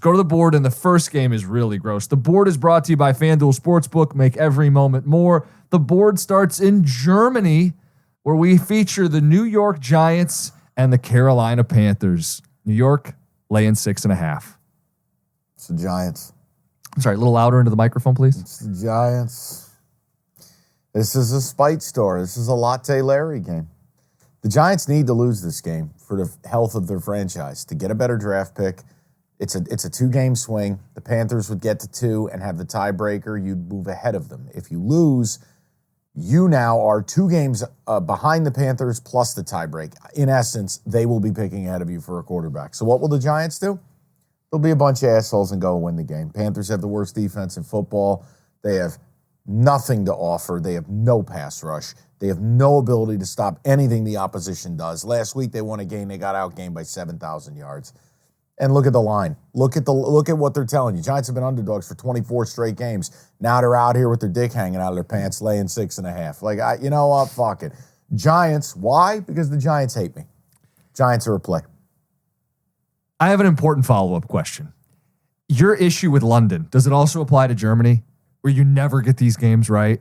go to the board, and the first game is really gross. The board is brought to you by FanDuel Sportsbook. Make every moment more. The board starts in Germany, where we feature the New York Giants and the Carolina Panthers. New York laying 6.5. It's the Giants. I'm sorry, a little louder into the microphone, please. It's the Giants. This is a spite store. This is a Latte Larry game. The Giants need to lose this game for the health of their franchise to get a better draft pick. It's a 2-game swing. The Panthers would get to 2 and have the tiebreaker. You'd move ahead of them. If you lose, you now are 2 games behind the Panthers plus the tiebreak. In essence, they will be picking ahead of you for a quarterback. So what will the Giants do? They'll be a bunch of assholes and go and win the game. Panthers have the worst defense in football. They have nothing to offer. They have no pass rush. They have no ability to stop anything the opposition does. Last week they won a game. They got outgained by 7,000 yards. And look at the line. Look at what they're telling you. Giants have been underdogs for 24 straight games. Now they're out here with their dick hanging out of their pants, laying 6.5. Like, you know what? Fuck it. Giants. Why? Because the Giants hate me. Giants are a play. I have an important follow-up question. Your issue with London, does it also apply to Germany, where you never get these games right?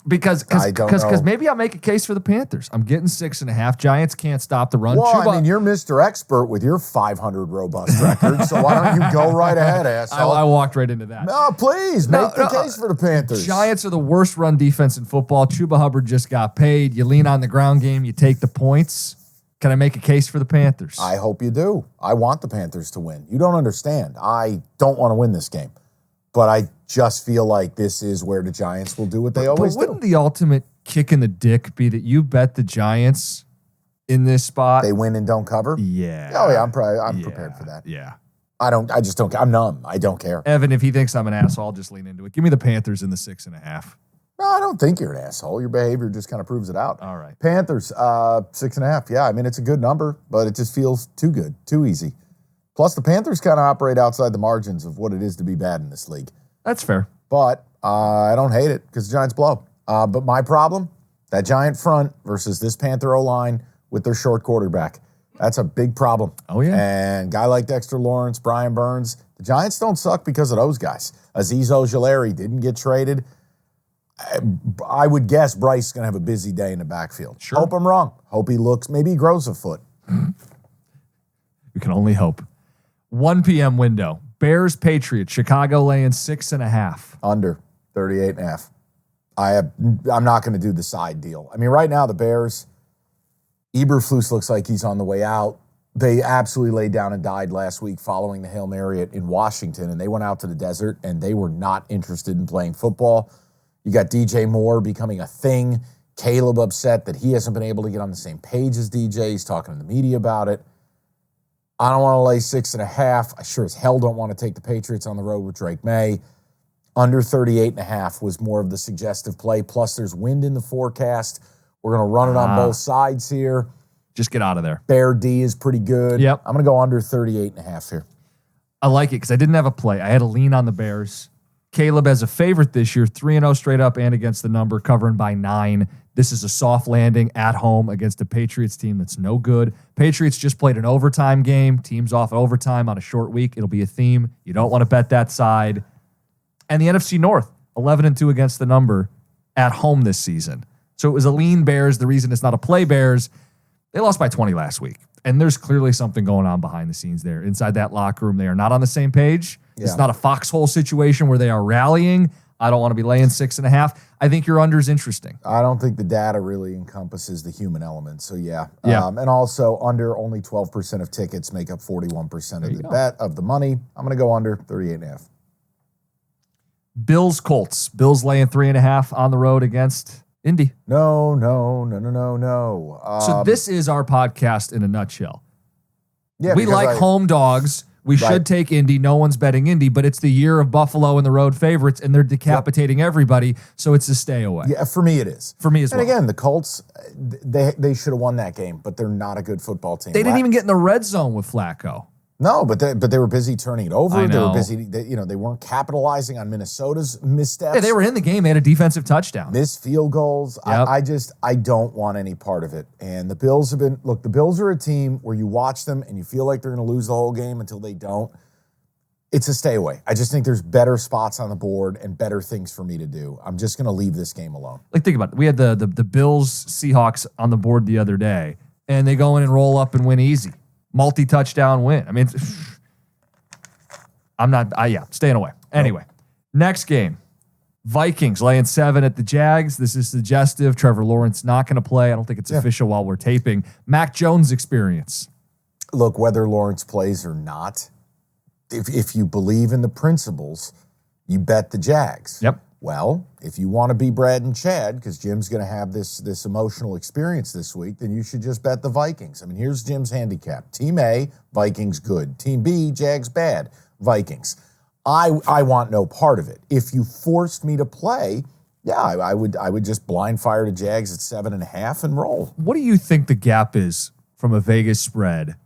Because maybe I'll make a case for the Panthers. I'm getting 6.5. Giants can't stop the run. Well, I mean, you're Mr. Expert with your 500 robust record, so why don't you go right ahead, asshole? I walked right into that. No, please, make the case for the Panthers. Giants are the worst run defense in football. Chuba Hubbard just got paid. You lean on the ground game. You take the points. Can I make a case for the Panthers? I hope you do. I want the Panthers to win. You don't understand. I don't want to win this game. But I just feel like this is where the Giants will do what they always do. But wouldn't the ultimate kick in the dick be that you bet the Giants in this spot? They win and don't cover? Yeah. Oh, yeah, I'm prepared for that. Yeah. I just don't, I'm numb. I don't care. Evan, if he thinks I'm an asshole, I'll just lean into it. Give me the Panthers in the 6.5. No, I don't think you're an asshole. Your behavior just kind of proves it out. All right. Panthers, 6.5. Yeah, I mean, it's a good number, but it just feels too good, too easy. Plus, the Panthers kind of operate outside the margins of what it is to be bad in this league. That's fair. But I don't hate it because the Giants blow. But my problem, that Giant front versus this Panther O-line with their short quarterback. That's a big problem. Oh, yeah. And guy like Dexter Lawrence, Brian Burns, the Giants don't suck because of those guys. Azeez Ojulari didn't get traded. I would guess Bryce is going to have a busy day in the backfield. Sure. Hope I'm wrong. Hope he looks, maybe he grows a foot. You can only hope. 1 p.m. window. Bears, Patriots. Chicago laying 6.5. Under 38.5. I'm not going to do the side deal. I mean, right now the Bears, Eberflus looks like he's on the way out. They absolutely laid down and died last week following the Hail Mary in Washington, and they went out to the desert, and they were not interested in playing football. You got DJ Moore becoming a thing. Caleb upset that he hasn't been able to get on the same page as DJ. He's talking to the media about it. I don't want to lay 6.5. I sure as hell don't want to take the Patriots on the road with Drake May. Under 38.5 was more of the suggestive play. Plus, there's wind in the forecast. We're going to run it on both sides here. Just get out of there. Bear D is pretty good. Yep. I'm going to go under 38.5 here. I like it because I didn't have a play. I had a lean on the Bears. Caleb as a favorite this year, 3-0 straight up and against the number, covering by 9. This is a soft landing at home against a Patriots team that's no good. Patriots just played an overtime game. Teams off overtime on a short week. It'll be a theme. You don't want to bet that side. And the NFC North, 11-2 against the number at home this season. So it was a lean Bears. The reason it's not a play Bears, they lost by 20 last week. And there's clearly something going on behind the scenes there. Inside that locker room, they are not on the same page. Yeah. It's not a foxhole situation where they are rallying. I don't want to be laying 6.5. I think your under is interesting. I don't think the data really encompasses the human element. So, yeah. And also, under only 12% of tickets make up 41% of the bet of the money. I'm going to go under 38.5. Bills, Colts. Bills laying 3.5 on the road against Indy. No. So this is our podcast in a nutshell. Yeah, we like home dogs. We should take Indy. No one's betting Indy, but it's the year of Buffalo and the road favorites, and they're decapitating everybody, so it's a stay away. Yeah, for me it is. For me as well. And again, the Colts, they should have won that game, but they're not a good football team. They didn't even get in the red zone with Flacco. No, but they were busy turning it over. I They were know. busy. They weren't capitalizing on Minnesota's missteps. Yeah, they were in the game. They had a defensive touchdown. Missed field goals. Yep. I don't want any part of it. And the Bills have been, look, the Bills are a team where you watch them and you feel like they're going to lose the whole game until they don't. It's a stay away. I just think there's better spots on the board and better things for me to do. I'm just going to leave this game alone. Like, think about it. We had the Bills Seahawks on the board the other day, and they go in and roll up and win easy. Multi-touchdown win. I mean, staying away. Anyway, next game. Vikings laying 7 at the Jags. This is suggestive. Trevor Lawrence not going to play. I don't think it's official while we're taping. Mac Jones experience. Look, whether Lawrence plays or not, if you believe in the principles, you bet the Jags. Yep. Well, if you want to be Brad and Chad, because Jim's going to have this emotional experience this week, then you should just bet the Vikings. I mean, here's Jim's handicap. Team A, Vikings good. Team B, Jags bad. Vikings. I want no part of it. If you forced me to play, I would just blind fire to Jags at 7.5 and roll. What do you think the gap is from a Vegas spread,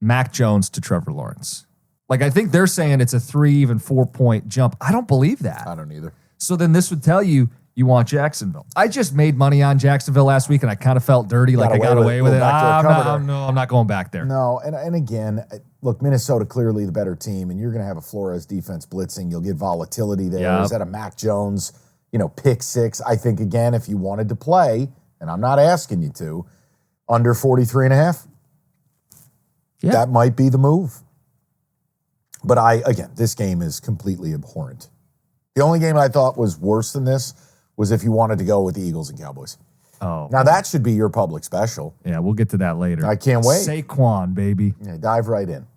Mac Jones to Trevor Lawrence? Like, I think they're saying it's a 3, even 4-point jump. I don't believe that. I don't either. So then this would tell you want Jacksonville. I just made money on Jacksonville last week, and I kind of felt dirty, like I got away with it. I'm not going back there. No, and again, look, Minnesota clearly the better team, and you're going to have a Flores defense blitzing. You'll get volatility there. Yep. Is that a Mac Jones, pick 6? I think, again, if you wanted to play, and I'm not asking you to, under 43.5, that might be the move. But this game is completely abhorrent. The only game I thought was worse than this was if you wanted to go with the Eagles and Cowboys. Oh. Now, that should be your public special. Yeah, we'll get to that later. I can't wait. Saquon, baby. Yeah, dive right in.